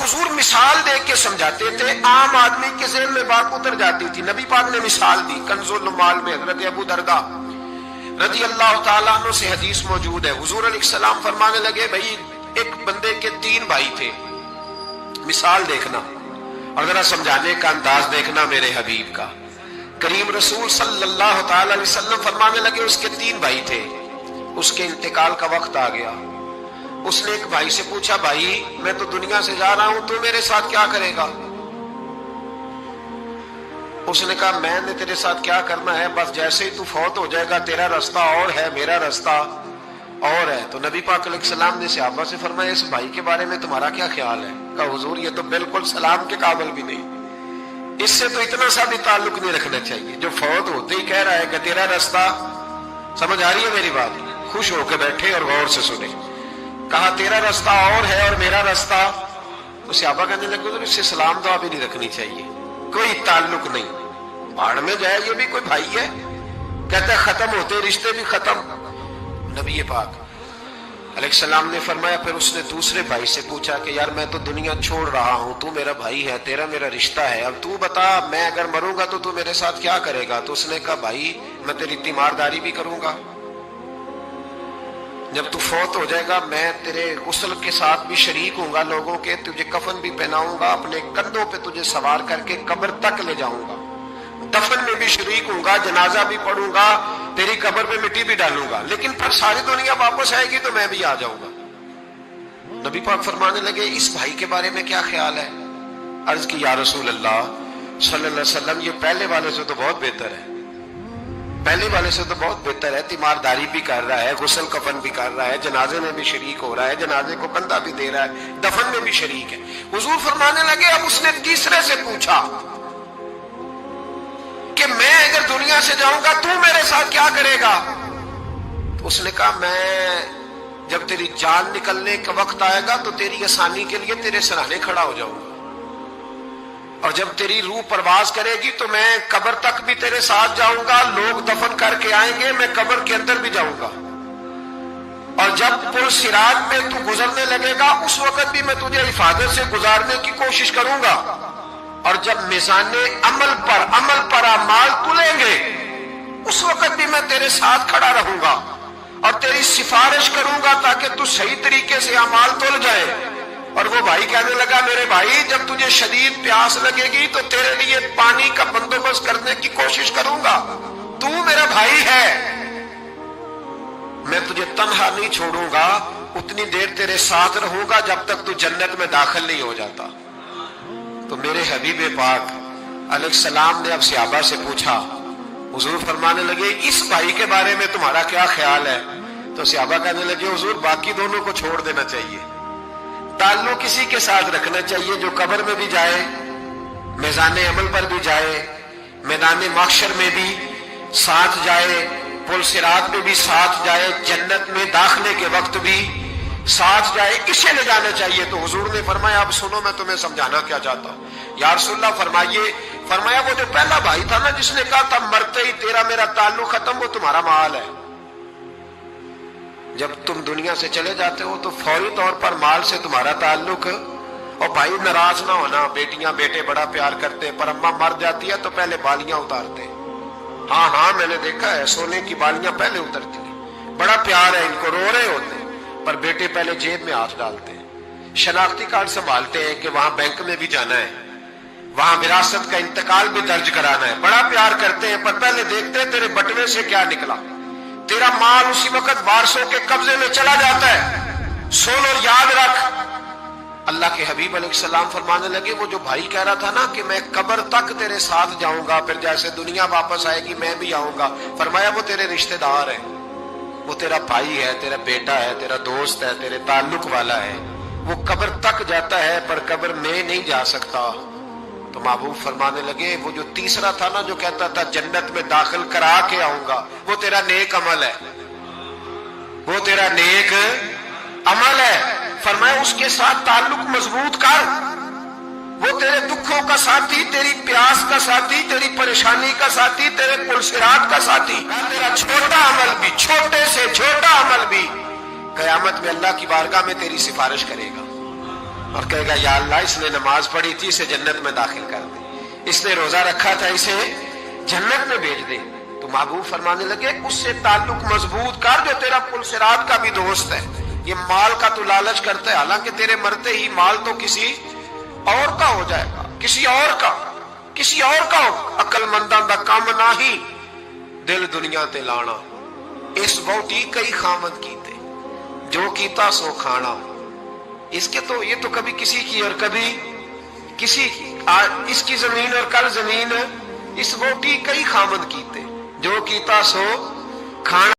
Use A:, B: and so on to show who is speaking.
A: حضور مثال دے کے سمجھاتے تھے، عام آدمی کے ذہن میں بات اتر جاتی تھی، نبی پاک نے مثال دی۔ کنز المال میں حضرت ابو درداء رضی اللہ تعالیٰ عنہ سے حدیث موجود ہے، حضور علیہ السلام فرمانے لگے بھائی ایک بندے کے 3 بھائی تھے، مثال دیکھنا اور ذرا سمجھانے کا انداز دیکھنا میرے حبیب کا۔ کریم رسول صلی اللہ تعالی علیہ وسلم فرمانے لگے اس کے 3 بھائی تھے، اس کے انتقال کا وقت آ گیا۔ اس نے ایک بھائی سے پوچھا بھائی میں تو دنیا سے جا رہا ہوں، تو میرے ساتھ کیا کرے گا؟ اس نے کہا میں نے تیرے ساتھ کیا کرنا ہے، بس جیسے ہی تو فوت ہو جائے گا تیرا رستہ اور ہے میرا رستہ اور ہے۔ تو نبی پاک علیہ السلام نے صحابہ سے فرمایا اس بھائی کے بارے میں تمہارا کیا خیال ہے؟ کہا حضور یہ تو بالکل سلام کے قابل بھی نہیں، اس سے تو اتنا سا بھی تعلق نہیں رکھنا چاہیے، جو فوت ہوتے ہی کہہ رہا ہے کہ تیرا رستہ۔ سمجھ آ رہی ہے میری بات؟ خوش ہو کے بیٹھے اور غور سے سنے۔ کہا تیرا رستہ اور ہے اور میرا رستہ، تو صحابہ کہنے لگے حضور اس سے سلام دعا بھی نہیں رکھنی چاہیے، کوئی تعلق نہیں، بھاڑ میں جائے یہ بھی کوئی بھائی ہے؟ کہتا ہے ختم ہوتے رشتے بھی ختم۔ نبی پاک علیہ السلام نے فرمایا، پھر اس نے دوسرے بھائی سے پوچھا کہ یار میں تو دنیا چھوڑ رہا ہوں، تو میرا بھائی ہے، تیرا میرا رشتہ ہے، اب تو بتا میں اگر مروں گا تو میرے ساتھ کیا کرے گا؟ تو اس نے کہا بھائی میں تیری تیمارداری بھی کروں گا، جب تو فوت ہو جائے گا میں تیرے غسل کے ساتھ بھی شریک ہوں گا، لوگوں کے تجھے کفن بھی پہناؤں گا، اپنے کندھوں پہ تجھے سوار کر کے قبر تک لے جاؤں گا، دفن میں بھی شریک ہوں گا، جنازہ بھی پڑھوں گا، تیری قبر پہ مٹی بھی ڈالوں گا، لیکن پھر ساری دنیا واپس آئے گی تو میں بھی آ جاؤں گا۔ نبی پاک فرمانے لگے اس بھائی کے بارے میں کیا خیال ہے؟ عرض کی یا رسول اللہ صلی اللہ علیہ وسلم یہ پہلے والے سے تو بہت بہتر ہے، پہلے والے سے تو بہت بہتر ہے، تیمارداری بھی کر رہا ہے، غسل کفن بھی کر رہا ہے، جنازے میں بھی شریک ہو رہا ہے، جنازے کو کندھا بھی دے رہا ہے، دفن میں بھی شریک ہے۔ حضور فرمانے لگے اب اس نے تیسرے سے پوچھا کہ میں اگر دنیا سے جاؤں گا تو میرے ساتھ کیا کرے گا؟ تو اس نے کہا میں جب تیری جان نکلنے کا وقت آئے گا تو تیری آسانی کے لیے تیرے سرانے کھڑا ہو جاؤں گا، اور جب تیری روح پرواز کرے گی تو میں قبر تک بھی تیرے ساتھ جاؤں گا، لوگ دفن کر کے آئیں گے، میں قبر کے اندر بھی جاؤں گا، اور جب پل صراط میں تو گزرنے لگے گا اس وقت بھی میں تجھے حفاظت سے گزارنے کی کوشش کروں گا، اور جب میزان عمل پر اعمال تلیں گے اس وقت بھی میں تیرے ساتھ کھڑا رہوں گا اور تیری سفارش کروں گا تاکہ تو صحیح طریقے سے اعمال تل جائے۔ اور وہ بھائی کہنے لگا میرے بھائی جب تجھے شدید پیاس لگے گی تو تیرے لیے پانی کا بندوبست کرنے کی کوشش کروں گا، تو میرا بھائی ہے، میں تجھے تنہا نہیں چھوڑوں گا، اتنی دیر تیرے ساتھ رہوں گا جب تک تو جنت میں داخل نہیں ہو جاتا۔ تو میرے حبیب پاک علیہ السلام نے اب صحابہ سے پوچھا، حضور فرمانے لگے اس بھائی کے بارے میں تمہارا کیا خیال ہے؟ تو صحابہ کہنے لگے حضور باقی دونوں کو چھوڑ دینا چاہیے، تعلق کسی کے ساتھ رکھنا چاہیے جو قبر میں بھی جائے، میزان عمل پر بھی جائے، میدان محشر میں بھی ساتھ جائے، پل صراط میں بھی ساتھ جائے، جنت میں داخلے کے وقت بھی ساتھ جائے، اسے لے جانا چاہیے۔ تو حضور نے فرمایا اب سنو میں تمہیں سمجھانا کیا چاہتا ہوں۔ یا رسول اللہ فرمایا وہ جو پہلا بھائی تھا نا جس نے کہا تھا مرتے ہی تیرا میرا تعلق ختم، وہ تمہارا مال ہے، جب تم دنیا سے چلے جاتے ہو تو فوری طور پر مال سے تمہارا تعلق۔ اور بھائی ناراض نہ ہونا، بیٹیاں بیٹے بڑا پیار کرتے پر اماں مر جاتی ہے تو پہلے بالیاں اتارتے، ہاں میں نے دیکھا ہے سونے کی بالیاں پہلے اترتی ہیں، بڑا پیار ہے ان کو، رو رہے ہوتے ہیں پر بیٹے پہلے جیب میں ہاتھ ڈالتے ہیں، شناختی کارڈ سنبھالتے ہیں کہ وہاں بینک میں بھی جانا ہے، وہاں وراثت کا انتقال بھی درج کرانا ہے، بڑا پیار کرتے ہیں پر پہلے دیکھتے ہیں تیرے بٹوے سے کیا نکلا، تیرا مال اسی وقت وارثوں کے قبضے میں چلا جاتا ہے، سن اور یاد رکھ۔ اللہ کے حبیب علیہ السلام فرمانے لگے وہ جو بھائی کہہ رہا تھا نا کہ میں قبر تک تیرے ساتھ جاؤں گا، پھر جیسے دنیا واپس آئے گی میں بھی آؤں گا، فرمایا وہ تیرے رشتہ دار ہے، وہ تیرا بھائی ہے، تیرا بیٹا ہے، تیرا دوست ہے، تیرے تعلق والا ہے، وہ قبر تک جاتا ہے پر قبر میں نہیں جا سکتا۔ تو محبوب فرمانے لگے وہ جو تیسرا تھا نا جو کہتا تھا جنت میں داخل کرا کے آؤں گا، وہ تیرا نیک عمل ہے، وہ تیرا نیک عمل ہے، فرمایا اس کے ساتھ تعلق مضبوط کر، وہ تیرے دکھوں کا ساتھی، تیری پیاس کا ساتھی، تیری پریشانی کا ساتھی، تیرے پل صراط کا ساتھی، تیرا چھوٹا عمل بھی، چھوٹے سے چھوٹا عمل بھی قیامت میں اللہ کی بارگاہ میں تیری سفارش کرے گا۔ اور کہے گا یا اللہ اس نے نماز پڑھی تھی اسے جنت میں داخل کر دے، اس نے روزہ رکھا تھا اسے جنت میں بھیج دے۔ تو محبوب فرمانے لگے اس سے تعلق مضبوط کر جو تیرا پل صراط کا بھی دوست ہے۔ یہ مال کا تو لالچ کرتا ہے، حالانکہ تیرے مرتے ہی مال تو کسی اور کا ہو جائے گا، کسی اور کا ہو۔ عقل منداں دا کام نہیں دل دنیا تے لانا، اس بوٹی کئی خامد کیتے جو کیتا سو کھانا۔ اس کے تو یہ تو کبھی کسی کی اور کبھی کسی کی، اس کی زمین اور کل زمین، اس بوٹی کئی خامد کیتے جو کیتا سو کھانا۔